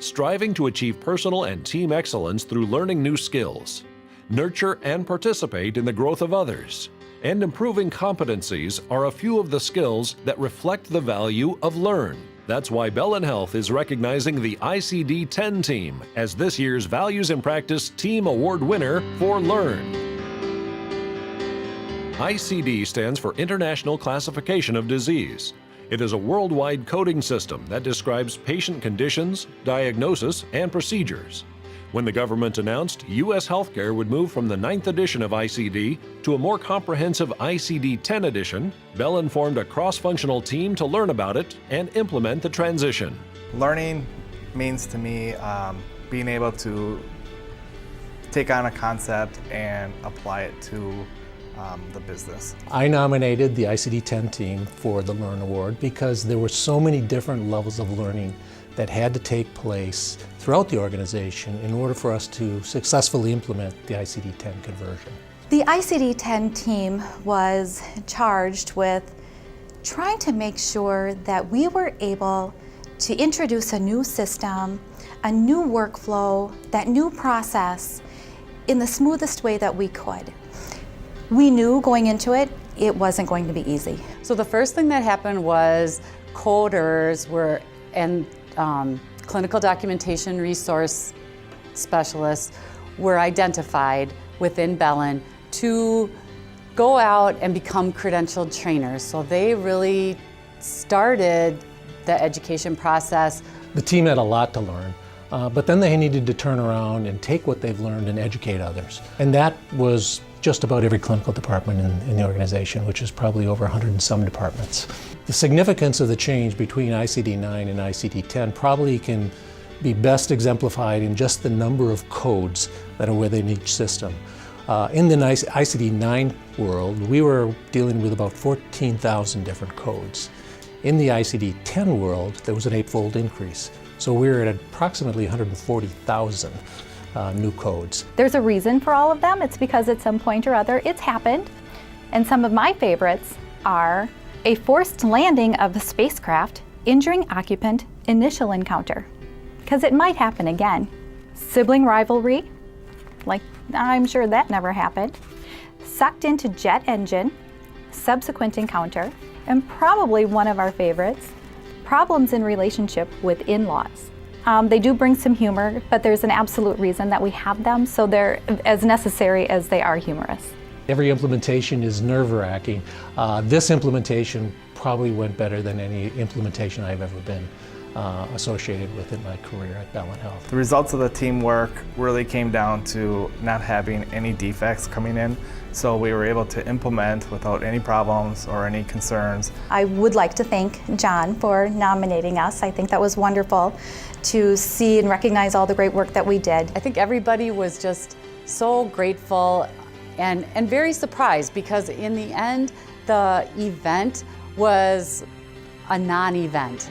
striving to achieve personal and team excellence through learning new skills, nurture and participate in the growth of others, and improving competencies are a few of the skills that reflect the value of learn. That's why Bellin Health is recognizing the ICD-10 team as this year's Values in Practice Team Award winner for Learn. ICD stands for International Classification of Disease. It is a worldwide coding system that describes patient conditions, diagnosis, and procedures. When the government announced U.S. healthcare would move from the 9th edition of ICD to a more comprehensive ICD-10 edition, Bellin formed a cross-functional team to learn about it and implement the transition. Learning means to me being able to take on a concept and apply it to the business. I nominated the ICD-10 team for the Learn Award because there were so many different levels of learning that had to take place throughout the organization in order for us to successfully implement the ICD-10 conversion. The ICD-10 team was charged with trying to make sure that we were able to introduce a new system, a new workflow, that new process in the smoothest way that we could. We knew going into it, it wasn't going to be easy. So the first thing that happened was coders and clinical documentation resource specialists were identified within Bellin to go out and become credentialed trainers. So they really started the education process. The team had a lot to learn, but then they needed to turn around and take what they've learned and educate others. And that was just about every clinical department in the organization, which is probably over 100 and some departments. The significance of the change between ICD-9 and ICD-10 probably can be best exemplified in just the number of codes that are within each system. In the ICD-9 world, we were dealing with about 14,000 different codes. In the ICD-10 world, there was an 8-fold increase. So we're at approximately 140,000 new codes. There's a reason for all of them. It's because at some point or other it's happened. And some of my favorites are a forced landing of a spacecraft, injuring occupant, initial encounter, because it might happen again. Sibling rivalry, like I'm sure that never happened. Sucked into jet engine, subsequent encounter, and probably one of our favorites, problems in relationship with in-laws. They do bring some humor, but there's an absolute reason that we have them, so they're as necessary as they are humorous. Every implementation is nerve-wracking. This implementation probably went better than any implementation I've ever been associated with in my career at Bellin Health. The results of the teamwork really came down to not having any defects coming in, so we were able to implement without any problems or any concerns. I would like to thank John for nominating us. I think that was wonderful to see and recognize all the great work that we did. I think everybody was just so grateful and very surprised, because in the end, the event was a non-event.